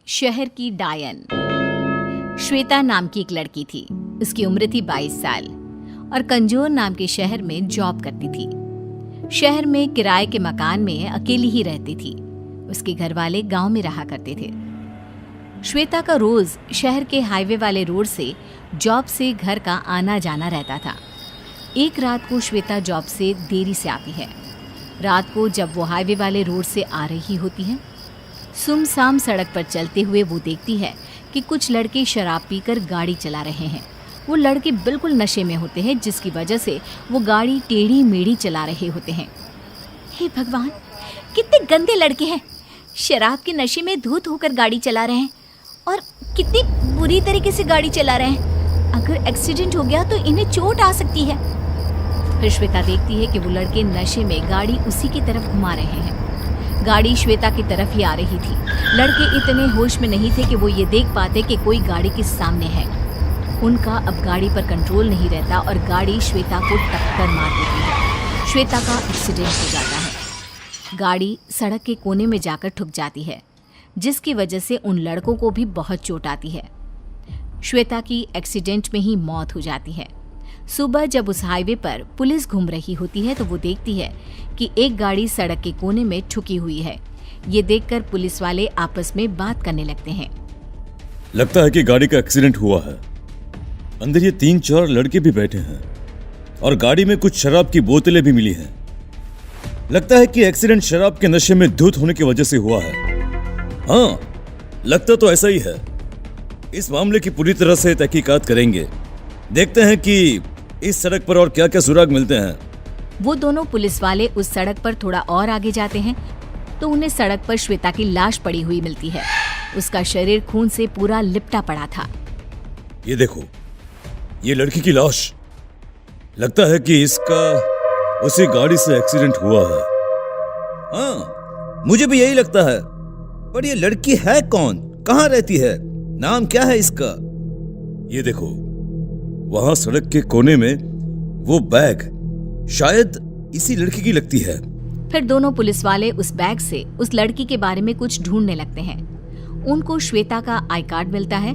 शहर की डायन। श्वेता नाम की एक लड़की थी। उसकी उम्र थी 22 साल और कंजोर नाम के शहर में जॉब करती थी। शहर में किराए के मकान में अकेली ही रहती थी। उसके घर वाले गांव में रहा करते थे। श्वेता का रोज शहर के हाईवे वाले रोड से जॉब से घर का आना जाना रहता था। एक रात को श्वेता जॉब से देरी से आती है। रात को जब वो हाईवे वाले रोड से आ रही होती है, सुमसाम सड़क पर चलते हुए वो देखती है कि कुछ लड़के शराब पीकर गाड़ी चला रहे हैं। वो लड़के बिल्कुल नशे में होते हैं, जिसकी वजह से वो गाड़ी टेढ़ी मेढ़ी चला रहे होते हैं। हे भगवान, कितने गंदे लड़के हैं! शराब के नशे में धुत होकर गाड़ी चला रहे हैं और कितनी बुरी तरीके से गाड़ी चला रहे हैं। अगर एक्सीडेंट हो गया तो इन्हें चोट आ सकती है। फिर श्वेता देखती है कि वो लड़के नशे में गाड़ी उसी की तरफ घुमा रहे हैं। गाड़ी श्वेता की तरफ ही आ रही थी। लड़के इतने होश में नहीं थे कि वो ये देख पाते कि कोई गाड़ी के सामने है। उनका अब गाड़ी पर कंट्रोल नहीं रहता और गाड़ी श्वेता को टक्कर मार देती है। श्वेता का एक्सीडेंट हो जाता है। गाड़ी सड़क के कोने में जाकर ठुक जाती है, जिसकी वजह से उन लड़कों को भी बहुत चोट आती है। श्वेता की एक्सीडेंट में ही मौत हो जाती है। सुबह जब उस हाईवे पर पुलिस घूम रही होती है तो वो देखती है कि एक गाड़ी सड़क के कोने में ठुकी हुई है। ये देखकर पुलिस वाले आपस में बात करने लगते हैं। लगता है कि गाड़ी का एक्सीडेंट हुआ है। अंदर ये 3-4 लड़के भी बैठे हैं और गाड़ी में कुछ शराब की बोतलें भी मिली हैं। लगता है कि एक्सीडेंट शराब के नशे में धुत होने की वजह से हुआ है। हाँ, लगता तो ऐसा ही है। इस मामले की पूरी तरह से तहकीकात करेंगे। देखते हैं कि इस सड़क पर और क्या क्या सुराग मिलते हैं। वो दोनों पुलिस वाले उस सड़क पर थोड़ा और आगे जाते हैं तो उन्हें सड़क पर श्वेता की लाश पड़ी हुई मिलती है। उसका शरीर खून से पूरा लिपटा पड़ा था। ये देखो, ये लड़की की लाश। लगता है कि इसका उसी गाड़ी से एक्सीडेंट हुआ है। हाँ, मुझे भी यही लगता है। पर ये लड़की है कौन? कहाँ रहती है? नाम क्या है इसका? ये देखो, वहां सड़क के कोने में वो बैग शायद इसी लड़की की लगती है। फिर दोनों पुलिस वाले उस बैग से उस लड़की के बारे में कुछ ढूंढने लगते हैं। उनको श्वेता का आई कार्ड मिलता है,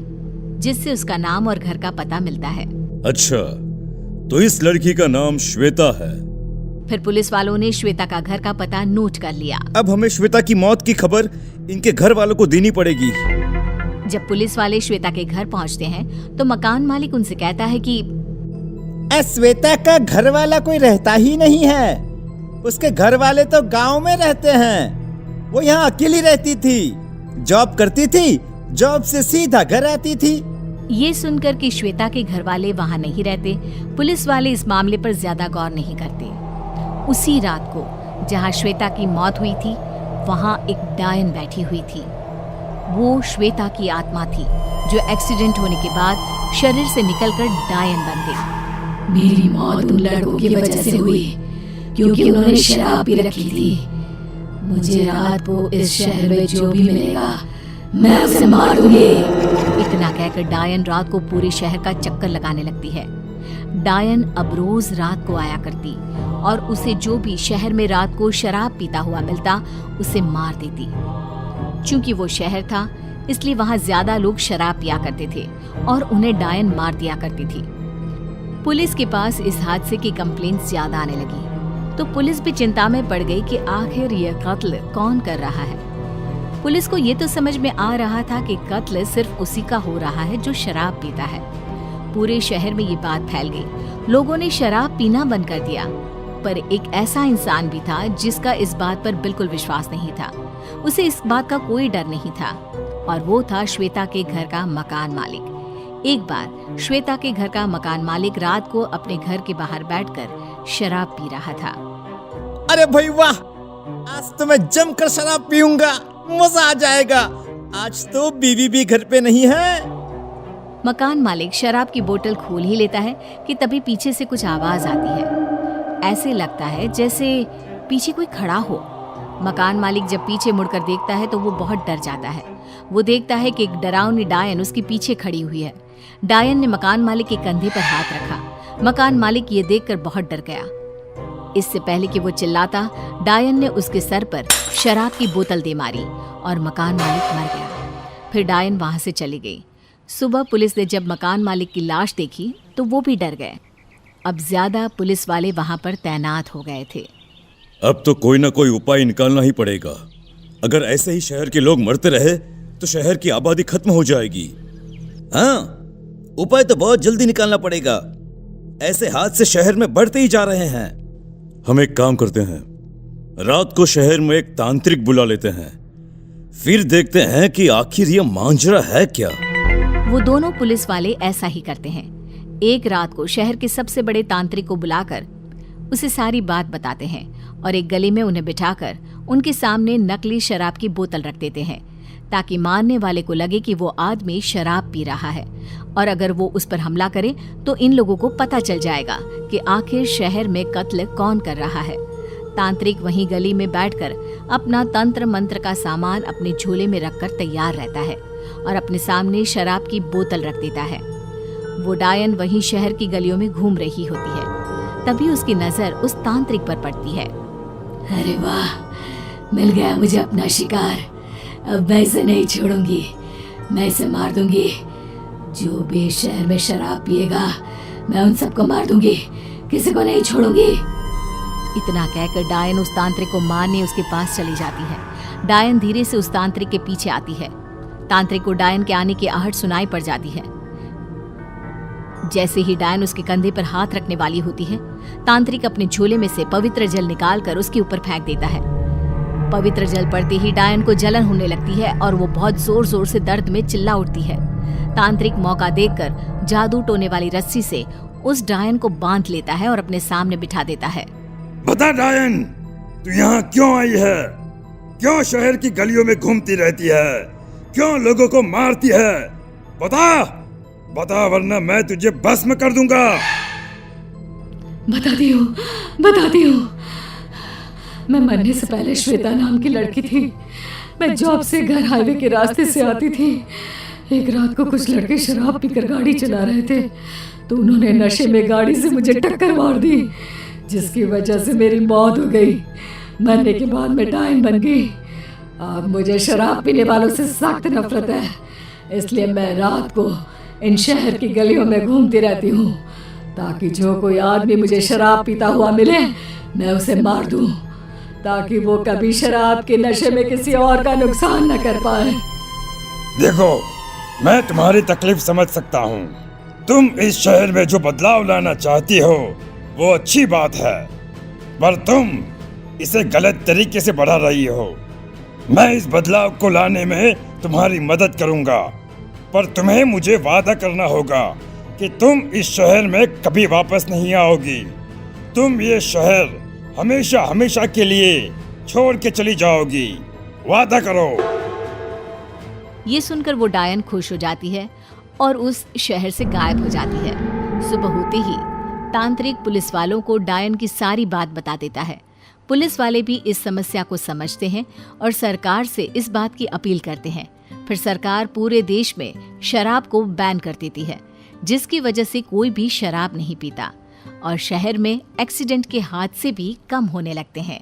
जिससे उसका नाम और घर का पता मिलता है। अच्छा, तो इस लड़की का नाम श्वेता है। फिर पुलिस वालों ने श्वेता का घर का पता नोट कर लिया। अब हमें श्वेता की मौत की खबर इनके घर वालों को देनी पड़ेगी। जब पुलिस वाले श्वेता के घर पहुंचते हैं तो मकान मालिक उनसे कहता है कि श्वेता का घर वाला कोई रहता ही नहीं है। उसके घर वाले तो गांव में रहते हैं। वो यहाँ अकेली रहती थी, जॉब करती थी, जॉब से सीधा घर आती थी। ये सुनकर कि श्वेता के घर वाले वहाँ नहीं रहते, पुलिस वाले इस मामले पर ज्यादा गौर नहीं करते। उसी रात को जहाँ श्वेता की मौत हुई थी, वहाँ एक डायन बैठी हुई थी। वो श्वेता की आत्मा थी, जो एक्सीडेंट होने के बाद शरीर से निकलकर डायन बन गई। मेरी मौत उन लड़कों की वजह से हुई, क्योंकि उन्होंने शराब पी रखी थी। मुझे रात को इस शहर में जो भी मिलेगा, मैं उसे मार दूंगी। इतना कहकर डायन रात को पूरे शहर का चक्कर लगाने लगती है। डायन अब रोज रात को आया करती और उसे जो भी शहर में रात को शराब पीता हुआ मिलता, उसे मार देती। चूंकि वो शहर था, इसलिए वहाँ ज्यादा लोग शराब पिया करते थे और उन्हें डायन मार दिया करती थी। पुलिस के पास इस हादसे की कंप्लेंट्स ज्यादा आने लगी, तो पुलिस भी चिंता में पड़ गई कि आखिर यह कत्ल कौन कर रहा है। पुलिस को ये तो समझ में आ रहा था कि कत्ल सिर्फ उसी का हो रहा है जो शराब पीता है। पूरे शहर में ये बात फैल गई। लोगों ने शराब पीना बंद कर दिया, पर एक ऐसा इंसान भी था जिसका इस बात पर बिल्कुल विश्वास नहीं था। उसे इस बात का कोई डर नहीं था, और वो था श्वेता के घर का मकान मालिक। एक बार श्वेता के घर का मकान मालिक रात को अपने घर के बाहर बैठकर शराब पी रहा था। अरे भाई वाह, आज तो मैं जमकर शराब पीऊंगा, मजा आ जाएगा। आज तो बीवी भी घर पे नहीं है। मकान मालिक शराब की बोतल खोल ही लेता है कि तभी पीछे से कुछ आवाज आती है। ऐसे लगता है जैसे पीछे कोई खड़ा हो। मकान मालिक जब पीछे मुड़कर देखता है तो वो बहुत डर जाता है। वो देखता है कि एक डरावनी डायन उसके पीछे खड़ी हुई है। डायन ने मकान मालिक के कंधे पर हाथ रखा। मकान मालिक ये देखकर बहुत डर गया। इससे पहले कि वो चिल्लाता, डायन ने उसके सर पर शराब की बोतल दे मारी और मकान मालिक मर गया। फिर डायन वहां से चली गई। सुबह पुलिस ने जब मकान मालिक की लाश देखी तो वो भी डर गए। अब ज्यादा पुलिस वाले वहां पर तैनात हो गए थे। अब तो कोई ना कोई उपाय निकालना ही पड़ेगा। अगर ऐसे ही शहर के लोग मरते रहे तो शहर की आबादी खत्म हो जाएगी। हाँ, उपाय तो बहुत जल्दी निकालना पड़ेगा। ऐसे हादसे शहर में बढ़ते ही जा रहे हैं। हम एक काम करते हैं, रात को शहर में एक तांत्रिक बुला लेते हैं, फिर देखते हैं कि आखिर ये मांजरा है क्या। वो दोनों पुलिस वाले ऐसा ही करते हैं। एक रात को शहर के सबसे बड़े तांत्रिक को बुलाकर उसे सारी बात बताते हैं और एक गली में उन्हें बिठाकर उनके सामने नकली शराब की बोतल रख देते हैं, ताकि मारने वाले को लगे कि वो आदमी शराब पी रहा है, और अगर वो उस पर हमला करे तो इन लोगों को पता चल जाएगा कि आखिर शहर में कत्ल कौन कर रहा है। तांत्रिक वहीं गली में बैठकर अपना तंत्र मंत्र का सामान अपने झोले में रखकर तैयार रहता है और अपने सामने शराब की बोतल रख देता है। वो डायन वहीं शहर की गलियों में घूम रही होती है। तभी उसकी नजर उस तांत्रिक पर पड़ती है। अरे वाह, मिल गया मुझे अपना शिकार। अब मैं इसे नहीं छोड़ूंगी, मैं इसे मार दूंगी। जो भी शहर में शराब पिएगा मैं उन सबको मार दूंगी, किसी को नहीं छोड़ूंगी। इतना कहकर डायन उस तांत्रिक को मारने उसके पास चली जाती है। डायन धीरे से उस तांत्रिक के पीछे आती है। तांत्रिक को डायन के आने की आहट सुनाई पड़ जाती है। जैसे ही डायन उसके कंधे पर हाथ रखने वाली होती है, तांत्रिक अपने झोले में से पवित्र जल निकालकर उसके ऊपर फेंक देता है। पवित्र जल पड़ते ही डायन को जलन होने लगती है और वो बहुत जोर जोर से दर्द में चिल्ला उठती है। तांत्रिक मौका देखकर जादू टोने वाली रस्सी से उस डायन को बांध लेता है और अपने सामने बिठा देता है। बता डायन, तू यहाँ क्यों आई है? क्यों शहर की गलियों में घूमती रहती है? क्यों लोगों को मारती है? बता बता, वरना मैं तुझे भस्म कर दूंगा। बताती हूँ। मैं मरने से पहले श्वेता नाम की लड़की थी। मैं जॉब से घर हाईवे के रास्ते से आती थी। एक रात को कुछ लड़के शराब पीकर गाड़ी चला रहे थे, तो उन्होंने नशे में गाड़ी से मुझे टक्कर मार दी, जिसकी वजह से मेरी मौत हो गई। मरने के बाद मैं डायन बन गई। अब मुझे शराब पीने वालों से सख्त नफरत है, इसलिए मैं रात को इन शहर की गलियों में घूमती रहती हूँ, ताकि जो कोई आदमी मुझे शराब पीता हुआ मिले मैं उसे मार दूं, ताकि वो कभी शराब के नशे में किसी और का नुकसान न कर पाए। देखो, मैं तुम्हारी तकलीफ समझ सकता हूँ। तुम इस शहर में जो बदलाव लाना चाहती हो वो अच्छी बात है, पर तुम इसे गलत तरीके से बढ़ा रही हो। मैं इस बदलाव को लाने में तुम्हारी मदद करूंगा, पर तुम्हें मुझे वादा करना होगा कि तुम इस शहर में कभी वापस नहीं आओगी। तुम ये शहर हमेशा हमेशा के लिए छोड़ के चली जाओगी। वादा करो। ये सुनकर वो डायन खुश हो जाती है और उस शहर से गायब हो जाती है। सुबह होते ही तांत्रिक पुलिस वालों को डायन की सारी बात बता देता है। पुलिस वाले भी इस समस्या को समझते हैं और सरकार से इस बात की अपील करते हैं। फिर सरकार पूरे देश में शराब को बैन कर देती है, जिसकी वजह से कोई भी शराब नहीं पीता और शहर में एक्सीडेंट के हादसे भी कम होने लगते हैं।